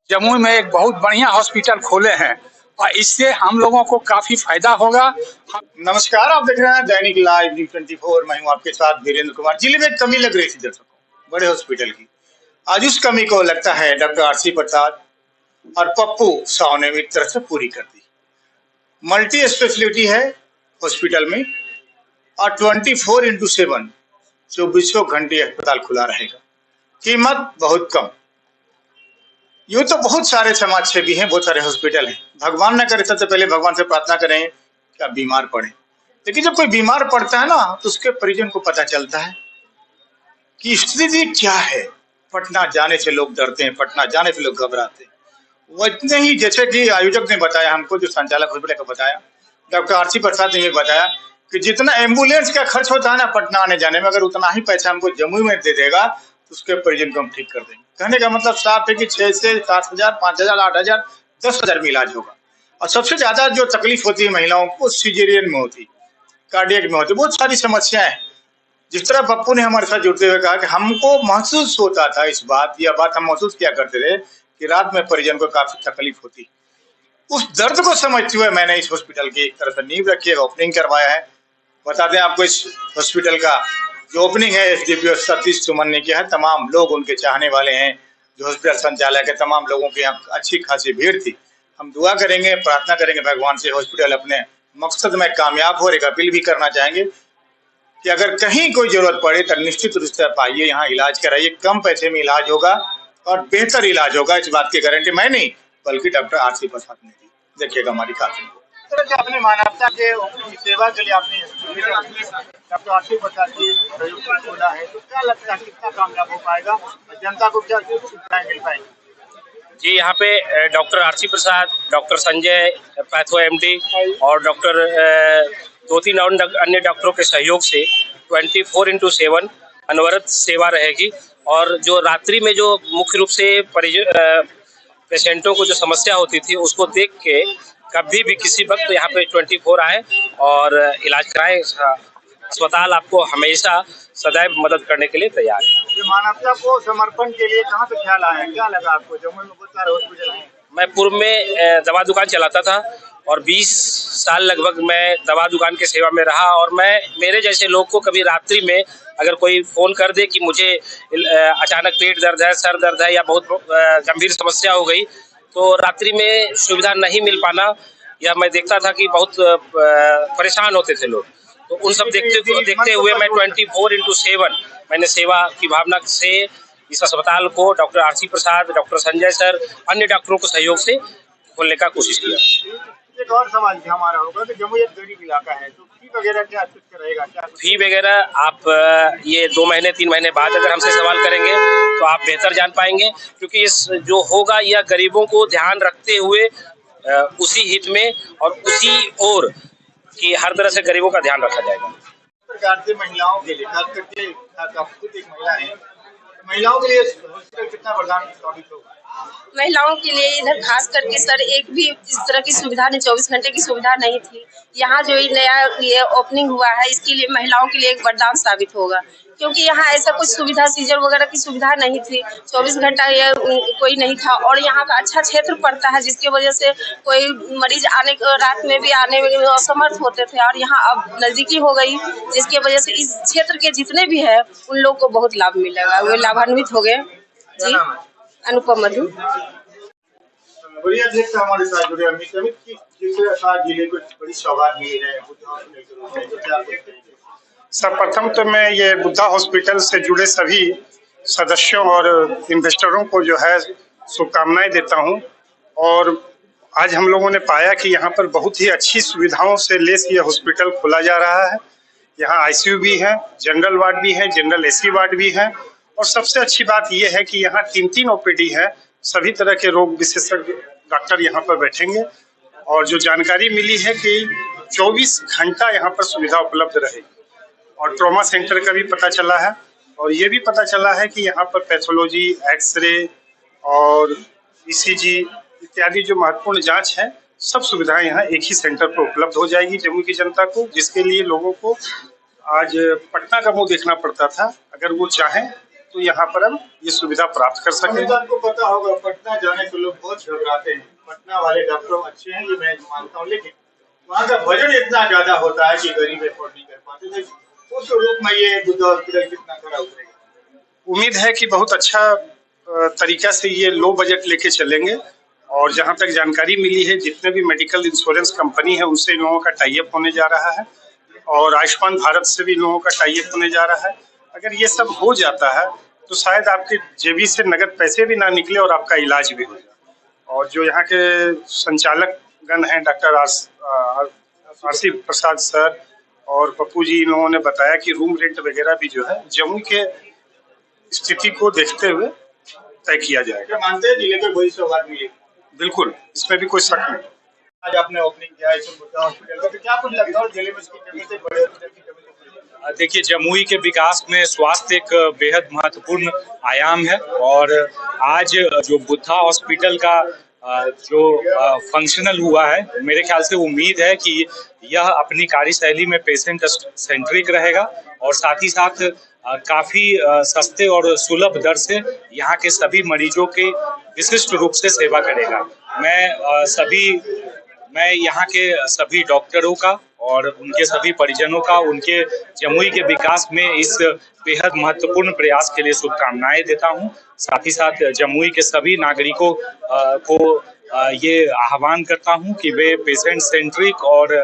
जमुई में एक बहुत बढ़िया हॉस्पिटल खोले हैं और इससे हम लोगों को काफी फायदा होगा। नमस्कार, आप देख रहे हैं दैनिक लाइव न्यूज 24। मैं हूं आपके साथ वीरेंद्र कुमार। जिले में कमी लग रही थी दर्शकों बड़े हॉस्पिटल की। आज उस कमी को लगता है डॉक्टर आरसी प्रसाद और पप्पू साहू ने एक तरह से पूरी कर दी। मल्टी स्पेशलिटी है हॉस्पिटल में और 24x7 24 घंटे अस्पताल खुला रहेगा। कीमत बहुत कम। यूं तो बहुत सारे समाज सेवी हैं, बहुत सारे हॉस्पिटल हैं। भगवान न करे, सबसे पहले भगवान से प्रार्थना करें कि आप बीमार पड़े। लेकिन जब कोई बीमार पड़ता है ना, तो उसके परिजन को पता चलता है कि स्थिति क्या है। पटना जाने से लोग डरते हैं, पटना जाने से लोग घबराते हैं। वो इतने ही, जैसे कि आयोजक ने बताया हमको, जो संचालक हॉस्पिटल को बताया, डॉक्टर आरसी प्रसाद ने बताया कि जितना एम्बुलेंस का खर्च होता है ना पटना आने जाने में, अगर उतना ही पैसा हमको जमुई में दे देगा तो उसके परिजन को हम ठीक कर देंगे। कहने का मतलब साफ है कि 6 से 7 हजार, 5 हजार, 8 हजार, 10 हजार में इलाज होगा। और सबसे ज्यादा जो तकलीफ होती है महिलाओं को, सीजेरियन में होती, कार्डियक में होती, बहुत सारी समस्याएं। जिस तरह पप्पू ने हमारे साथ जुड़ते हुए कहा कि हमको महसूस होता था इस बात, यह बात हम महसूस किया करते थे कि रात में परिजन को काफी तकलीफ होती। उस दर्द को समझते हुए मैंने इस हॉस्पिटल की एक तरह से नींव रखी है, ओपनिंग करवाया है। बता दें आपको, इस हॉस्पिटल का जो ओपनिंग है एसडीपीओ सतीश सुमन ने किया है। तमाम लोग उनके चाहने वाले हैं। जो हॉस्पिटल संचालक है, तमाम लोगों की यहाँ अच्छी खासी भीड़ थी। हम दुआ करेंगे, प्रार्थना करेंगे भगवान से हॉस्पिटल अपने मकसद में कामयाब हो। एक अपील भी करना चाहेंगे कि अगर कहीं कोई जरूरत पड़े तो निश्चित रूप से आप आइए, यहाँ इलाज कराइए। कम पैसे में इलाज होगा और बेहतर इलाज होगा। इस बात की गारंटी मैं नहीं बल्कि डॉक्टर आरसी प्रसाद ने दी। देखिएगा हमारी खातिर अपने मानवता के सेवा के लिए आपने डॉक्टर आरसी प्रसाद की प्रयोग खोला है, तो क्या लगता है कितना कामयाब हो पाएगा और जनता को क्या सुविधाएं मिल पाएगी? जी, यहाँ पे डॉक्टर आरसी प्रसाद, डॉक्टर संजय पैथो एमडी और डॉक्टर 2-3 अन्य डॉक्टरों के सहयोग से 24x7 अनवरत सेवा रहेगी। और जो रात्रि में जो मुख्य रूप से पेशेंटों को जो समस्या होती थी, उसको देख के कभी भी किसी वक्त यहाँ पे 24 आए और इलाज कराएं। अस्पताल आपको हमेशा सदैव मदद करने के लिए तैयार है। मानवता को समर्पण के लिए कहाँ से ख्याल आया, क्या लगा आपको? जमुई में बहुत सारे हॉस्पिटल हैं। मैं पूर्व में दवा दुकान चलाता था और 20 साल लगभग मैं दवा दुकान के सेवा में रहा। और मेरे जैसे लोग को कभी रात्रि में अगर कोई फ़ोन कर दे कि मुझे अचानक पेट दर्द है, सर दर्द है या बहुत गंभीर समस्या हो गई, तो रात्रि में सुविधा नहीं मिल पाना, या मैं देखता था कि बहुत परेशान होते थे लोग। तो उन सब देखते हुए मैं 24x7 मैंने सेवा की भावना से इस अस्पताल को डॉक्टर आरसी प्रसाद, डॉक्टर संजय सर, अन्य डॉक्टरों के सहयोग से खोलने का कोशिश किया। एक और सवाल हमारा होगा कि जमुई एक गरीब इलाका है, तो फी वगैरह क्या रहेगा? फी वगैरह आप ये 2 महीने 3 महीने बाद अगर हमसे सवाल करेंगे तो आप बेहतर जान पाएंगे, क्योंकि इस जो होगा यह गरीबों को ध्यान रखते हुए उसी हित में और उसी ओर कि हर तरह से गरीबों का ध्यान रखा जाएगा। प्रकार से महिलाओं के लिए, खास करके आप खुद एक महिला है, महिलाओं के लिए कितना वरदान साबित होगा? महिलाओं के लिए इधर खास करके सर एक भी इस तरह की सुविधा नहीं, 24 घंटे की सुविधा नहीं थी। यहाँ जो नया ये ओपनिंग हुआ है, इसके लिए महिलाओं के लिए एक वरदान साबित होगा, क्योंकि यहाँ ऐसा कुछ सुविधा, सीजर वगैरह की सुविधा नहीं थी। 24 घंटा ये कोई नहीं था और यहाँ का अच्छा क्षेत्र पड़ता है, जिसकी वजह से कोई मरीज आने रात में भी आने में असमर्थ होते थे और यहाँ अब नजदीकी हो गई, जिसकी वजह से इस क्षेत्र के जितने भी है उन लोग को बहुत लाभ मिलेगा, वे लाभान्वित हो गए। जी, अनुपम मधु। हमारे साथ जुड़े जिले को बड़ी सौगात मिली है। सर्वप्रथम तो मैं ये बुद्धा हॉस्पिटल से जुड़े सभी सदस्यों और इन्वेस्टरों को जो है शुभकामनाएं देता हूं। और आज हम लोगों ने पाया कि यहाँ पर बहुत ही अच्छी सुविधाओं से लेस ये हॉस्पिटल खोला जा रहा है। यहाँ आईसीयू भी है, जनरल वार्ड भी है, जनरल एसी वार्ड भी है, और सबसे अच्छी बात यह है कि यहाँ 3 ओपीडी है। सभी तरह के रोग विशेषज्ञ डॉक्टर यहाँ पर बैठेंगे। और जो जानकारी मिली है कि 24 घंटा यहाँ पर सुविधा उपलब्ध रहेगी। और ट्रॉमा सेंटर का भी पता चला है, और ये भी पता चला है कि यहाँ पर पैथोलॉजी, एक्सरे और ईसीजी इत्यादि जो महत्वपूर्ण जांच है, सब सुविधाएं यहाँ एक ही सेंटर पर उपलब्ध हो जाएगी जम्मू की जनता को, जिसके लिए लोगों को आज पटना का मुंह देखना पड़ता था। अगर वो चाहें तो यहाँ पर हम ये सुविधा प्राप्त कर सकें। आपको पता होगा पटना जाने को लोग बहुत घबराते हैं। पटना वाले डॉक्टर अच्छे हैं, ये मैं मानता हूँ, लेकिन वहाँ का बजट इतना ज्यादा होता है कि गरीब अफोर्ड नहीं कर पाते। तो उस रूप में ये बुद्धा हॉस्पिटल कितना खरा उतरेगा? उम्मीद है कि बहुत अच्छा तरीका से ये लो बजट लेके चलेंगे। और जहाँ तक जानकारी मिली है, जितने भी मेडिकल इंश्योरेंस कंपनी है उनसे इन लोगों का टाई अप होने जा रहा है और आयुष्मान भारत से भी लोगों का टाई अप होने जा रहा है। अगर ये सब हो जाता है तो शायद आपके जेबी से नगद पैसे भी ना निकले और आपका इलाज भी हो जाए। और जो यहाँ के संचालक गण हैं, डॉक्टर आरसी प्रसाद सर और पप्पू जी, इन लोगों ने बताया कि रूम रेंट वगैरह भी जो है जम्मू के स्थिति को देखते हुए तय किया जाएगा। मानते हैं जिले को बड़ी सौगात मिलेगी? बिल्कुल, इसमें भी कोई शक नहीं। आज आपने ओपनिंग किया है बुद्धा हॉस्पिटल का, तो क्या कुछ लगता है जिले में इसकी कमी से, बड़े हॉस्पिटल की कमी से? देखिए, जमुई के विकास में स्वास्थ्य एक बेहद महत्वपूर्ण आयाम है और आज जो बुद्धा हॉस्पिटल का जो फंक्शनल हुआ है, मेरे ख्याल से उम्मीद है कि यह अपनी कार्यशैली में पेशेंट सेंट्रिक रहेगा और साथ ही साथ काफी सस्ते और सुलभ दर से यहाँ के सभी मरीजों के विशिष्ट रूप से सेवा करेगा। मैं यहाँ के सभी डॉक्टरों का और उनके सभी परिजनों का उनके जमुई के विकास में इस बेहद महत्वपूर्ण प्रयास के लिए शुभकामनाएं देता हूँ। साथ ही साथ जमुई के सभी नागरिकों को ये आह्वान करता हूँ कि वे पेशेंट सेंट्रिक और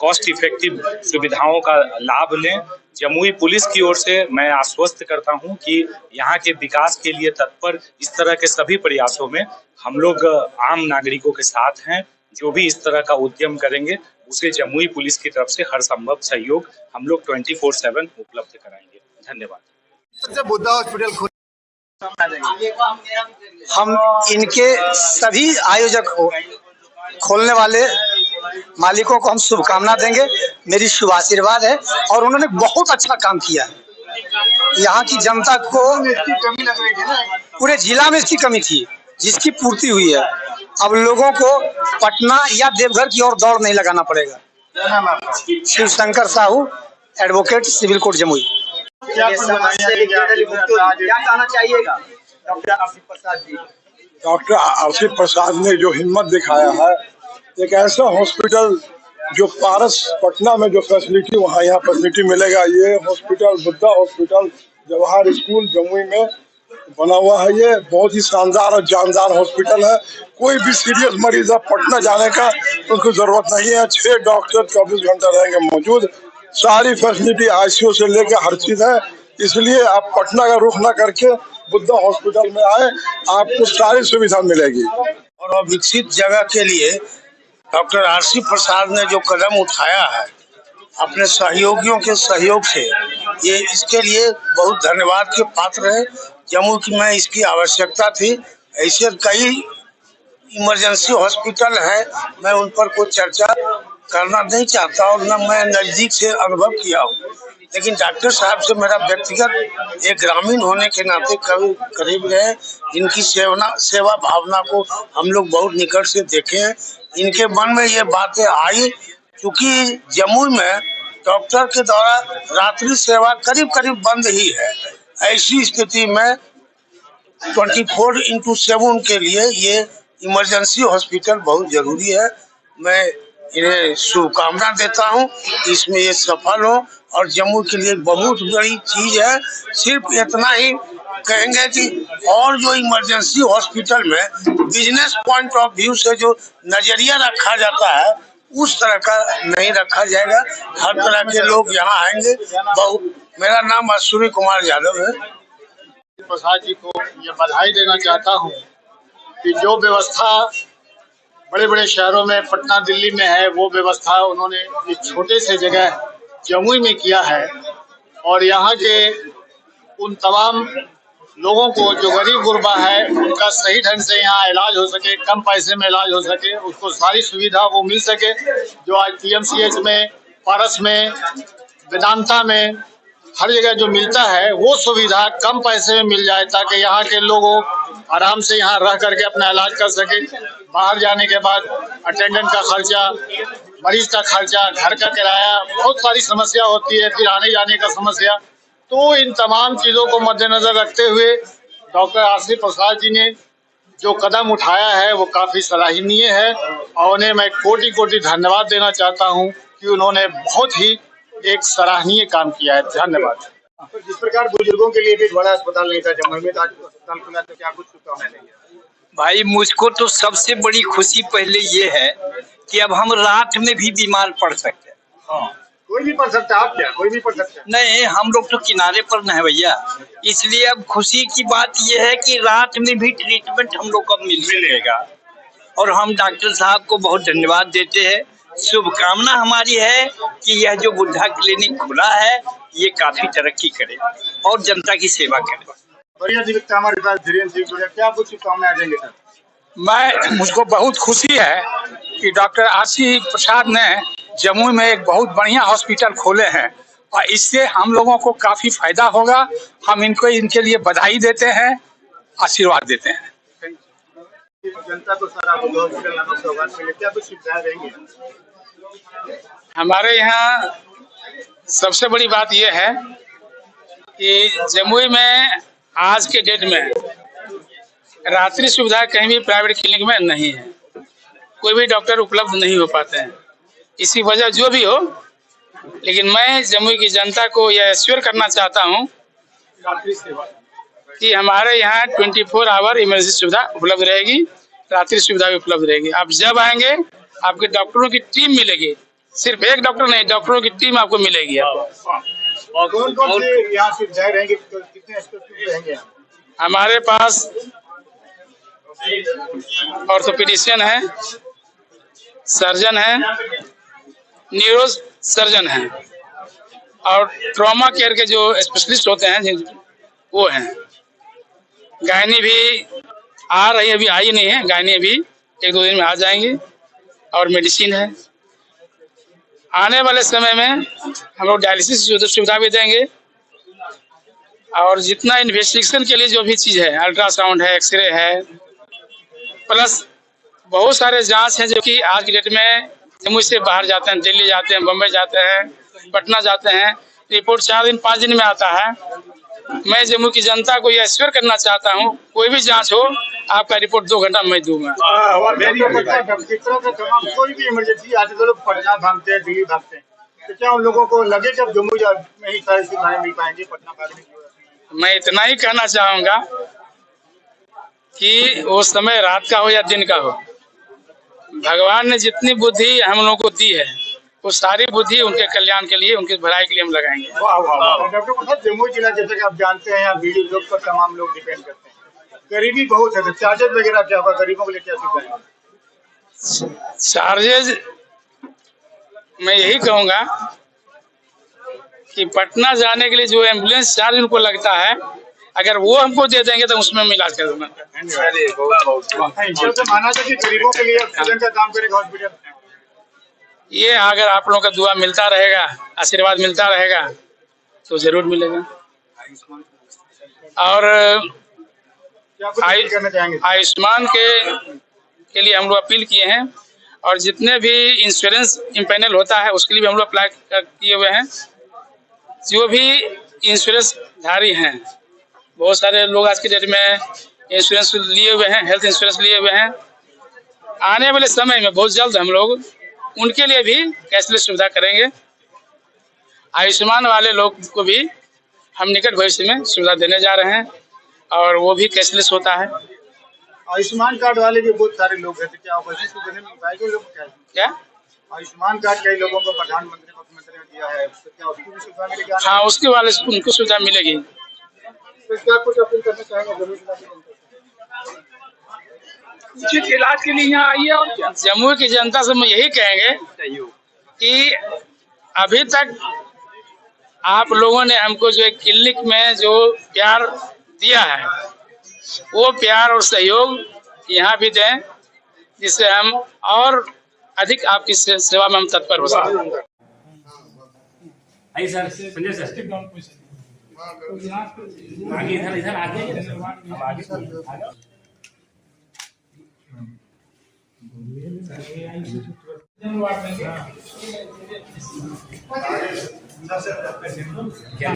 कॉस्ट इफेक्टिव सुविधाओं का लाभ लें। जमुई पुलिस की ओर से मैं आश्वस्त करता हूं कि यहाँ के विकास के लिए तत्पर इस तरह के सभी प्रयासों में हम लोग आम नागरिकों के साथ हैं। जो भी इस तरह का उद्यम करेंगे उसे जमुई पुलिस की तरफ से हर संभव सहयोग हम लोग 24/7 उपलब्ध कराएंगे। धन्यवाद। बुद्धा हॉस्पिटल हम इनके सभी आयोजक खोलने वाले मालिकों को हम शुभकामना देंगे। मेरी शुभ आशीर्वाद है और उन्होंने बहुत अच्छा काम किया है। यहाँ की जनता को कमी लग रही थी ना, पूरे जिला में इसकी कमी थी, जिसकी पूर्ति हुई है। अब लोगों को पटना या देवघर की ओर दौड़ नहीं लगाना पड़ेगा। Shiv Shankar Sahu, advocate, civil court, Jamui. क्या कहना चाहिएगा doctor RC Prasad ji? Doctor RC Prasad ने जो हिम्मत दिखाया है, एक ऐसा हॉस्पिटल जो पारस पटना में जो फैसिलिटी वहाँ यहाँ फैसिलिटी मिलेगा। ये hospital Buddha hospital Jawahar school Jamui में बना हुआ है। ये बहुत ही शानदार और जानदार हॉस्पिटल है। कोई भी सीरियस मरीज है पटना जाने का उनको जरूरत नहीं है। 6 डॉक्टर 24 घंटे रहेंगे मौजूद। सारी फैसिलिटी आईसीयू से लेकर हर चीज है। इसलिए आप पटना का रुख न करके बुद्धा हॉस्पिटल में आए, आपको सारी सुविधा मिलेगी। और विकसित जगह के लिए डॉक्टर आरसी प्रसाद ने जो कदम उठाया है अपने सहयोगियों के सहयोग से, ये इसके लिए बहुत धन्यवाद के पात्र है। जमुई में इसकी आवश्यकता थी। ऐसे कई इमरजेंसी हॉस्पिटल है, मैं उन पर कोई चर्चा करना नहीं चाहता और न मैं नजदीक से अनुभव किया हूँ, लेकिन डॉक्टर साहब से मेरा व्यक्तिगत एक ग्रामीण होने के नाते करीब रहे। इनकी सेवा भावना को हम लोग बहुत निकट से देखे हैं। इनके मन में ये बातें आई, क्योंकि जमुई में डॉक्टर के द्वारा रात्रि सेवा करीब करीब बंद ही है। ऐसी स्थिति में 24/7 के लिए ये इमरजेंसी हॉस्पिटल बहुत जरूरी है। मैं इन्हें शुभकामना देता हूं, इसमें ये सफल हो और जम्मू के लिए बहुत बड़ी चीज है। सिर्फ इतना ही कहेंगे कि और जो इमरजेंसी हॉस्पिटल में बिजनेस पॉइंट ऑफ व्यू से जो नजरिया रखा जाता है उस तरह का नहीं रखा जाएगा। हर तरह के लोग यहाँ आएंगे। मेरा नाम अश्विनी कुमार यादव है। प्रसाद जी को ये बधाई देना चाहता हूँ कि जो व्यवस्था बड़े बड़े शहरों में पटना दिल्ली में है, वो व्यवस्था उन्होंने एक छोटे से जगह जमुई में किया है। और यहाँ के उन तमाम लोगों को जो गरीब गुरबा है उनका सही ढंग से यहाँ इलाज हो सके, कम पैसे में इलाज हो सके, उसको सारी सुविधा वो मिल सके जो आज PMCH में, पारस में, वेदांता में हर जगह जो मिलता है वो सुविधा कम पैसे में मिल जाए, ताकि यहाँ के लोगों आराम से यहाँ रह करके अपना इलाज कर सके। बाहर जाने के बाद अटेंडेंट का खर्चा, मरीज का खर्चा, घर का किराया, बहुत सारी समस्या होती है, फिर आने जाने का समस्या। तो इन तमाम चीज़ों को मद्देनजर रखते हुए डॉक्टर आरसी प्रसाद जी ने जो कदम उठाया है वो काफ़ी सराहनीय है और उन्हें मैं कोटि कोटि धन्यवाद देना चाहता हूं कि उन्होंने बहुत ही एक सराहनीय काम किया है। धन्यवाद। जिस प्रकार बुजुर्गों के लिए भी बड़ा अस्पताल नहीं था जमुई में, आज अस्पताल खुला, तो क्या कुछ शुभकामनाएं देंगे? भाई मुझको तो सबसे बड़ी खुशी पहले ये है कि अब हम रात में भी बीमार पड़ सकते हैं। हाँ, कोई भी पढ़ सकता है। आप क्या कोई भी पढ़ सकता है? नहीं, हम लोग तो किनारे पर न है भैया, इसलिए अब खुशी की बात यह है कि रात में भी ट्रीटमेंट हम लोग को अब मिलेगा और हम डॉक्टर साहब को बहुत धन्यवाद देते हैं। शुभकामना हमारी है कि यह जो बुद्धा क्लिनिक खुला है ये काफी तरक्की करे और जनता की सेवा करे। बढ़िया जी, हमारे पास धीरेन्द्र सिंह जुड़े, क्या कुछ शुभकामनाएं देंगे सर? मुझको बहुत खुशी है कि डॉक्टर आरसी प्रसाद ने जमुई में एक बहुत बढ़िया हॉस्पिटल खोले हैं और इससे हम लोगों को काफी फायदा होगा। हम इनके लिए बधाई देते हैं, आशीर्वाद देते हैं। जनता को सारा हॉस्पिटल नामक सौगात मिले, क्या कुछ सुविधाएं रहेंगी? हमारे यहाँ सबसे बड़ी बात यह है कि जमुई में आज के डेट में रात्रि सुविधा कहीं भी प्राइवेट क्लिनिक में नहीं है, कोई भी डॉक्टर उपलब्ध नहीं हो पाते हैं। इसी वजह जो भी हो, लेकिन मैं जमुई की जनता को यह एश्योर करना चाहता हूं कि हमारे यहाँ 24 आवर इमरजेंसी सुविधा उपलब्ध रहेगी, रात्रि सुविधा भी उपलब्ध रहेगी। आप जब आएंगे आपके डॉक्टरों की टीम मिलेगी, सिर्फ एक डॉक्टर नहीं, डॉक्टरों की टीम आपको मिलेगी। और कौन कौन से यहाँ सुविधाएं रहेंगी, कितने स्पेशलिस्ट रहेंगे? हमारे पास ऑर्थोपेडिशियन है, सर्जन है, न्यूरो सर्जन है और ट्रॉमा केयर के जो स्पेशलिस्ट होते हैं वो हैं। गायनी भी आ रही है, अभी आई नहीं है, गायनी भी 1-2 दिन में आ जाएंगी और मेडिसिन है। आने वाले समय में हम लोग डायलिसिस सुविधा भी देंगे और जितना इन्वेस्टिगेशन के लिए जो भी चीज़ है, अल्ट्रासाउंड है, एक्सरे है, प्लस बहुत सारे जांच हैं जो कि आज की डेट में जमुई से बाहर जाते हैं, दिल्ली जाते हैं, बम्बई जाते हैं, पटना जाते हैं, रिपोर्ट 4 दिन 5 दिन में आता है। मैं जमुई की जनता को यह एश्योर करना चाहता हूं, कोई भी जांच हो आपका रिपोर्ट 2 घंटा में दूंगा। कोई भी इमरजेंसी आते तो लोग पटना भागते हैं, दिल्ली भागते हैं, तो क्या उन लोगों को लगे जब जमुई में ही सारी सुविधाएं मिल पाएंगी? पटना भागने की मैं इतना ही कहना चाहूंगा कि वो समय रात का हो या दिन का हो, भगवान ने जितनी बुद्धि हम लोगों को दी है वो सारी बुद्धि उनके कल्याण के लिए, उनकी भलाई के लिए हम लगाएंगे। डॉक्टर प्रसाद, जमुई जिला जैसे कि आप जानते हैं यहाँ बीडी लोग पर तमाम लोग डिपेंड करते हैं, गरीबी बहुत है, तो चार्जेस वगैरह क्या होगा, गरीबों के लिए क्या सुविधाएं? चार्जेज मैं यही कहूँगा कि पटना जाने के लिए जो एम्बुलेंस चार्ज उनको लगता है, अगर वो हमको दे देंगे तो उसमें हम इलाज कर दूंगा। माना जाए कि गरीबों के लिए का काम करेगा हॉस्पिटल, ये अगर आप लोगों का दुआ मिलता रहेगा, आशीर्वाद मिलता रहेगा तो जरूर मिलेगा। और आयुष्मान के लिए हम लोग अपील किए हैं और जितने भी इंश्योरेंस इम्पैनल होता है उसके लिए भी हम लोग अप्लाई किए हुए हैं। जो भी इंश्योरेंस धारी हैं, बहुत सारे लोग आज के डेट में इंश्योरेंस लिए हुए हैं, हेल्थ इंश्योरेंस लिए हुए हैं। आने वाले समय में बहुत जल्द हम लोग उनके लिए भी कैशलेस सुविधा करेंगे। आयुष्मान वाले लोग को भी हम निकट भविष्य में सुविधा देने जा रहे हैं और वो भी कैशलेस होता है। आयुष्मान कार्ड वाले भी बहुत सारे लोग हैं, तो क्या क्या आयुष्मान कार्ड कई लोगों को प्रधानमंत्री मुख्यमंत्री ने दिया है, तो क्या उसकी भी सुविधा मिलेगी? हाँ, उसके वाले उनको सुविधा मिलेगी। तो क्या कुछ अपील करना चाहेंगे उचित इलाज के लिए यहाँ आइए? और जमुई की जनता से मैं यही कहेंगे कि अभी तक आप लोगों ने हमको जो एक क्लिनिक में जो प्यार दिया है वो प्यार और सहयोग यहाँ भी दें, जिससे हम और अधिक आपकी सेवा में हम तत्पर हो सकें। आइए सर, संजय सर आगे, इधर आगे। क्या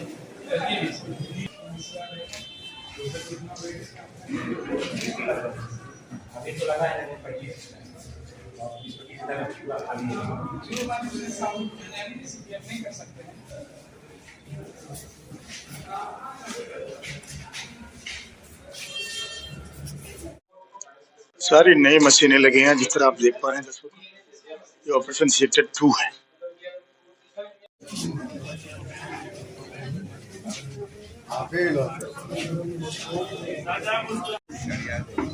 सारी नई मशीनें लगी हैं जिस तरह आप देख पा रहे हैं दर्शकों। ये ऑपरेशन थिएटर 2 है। Hello.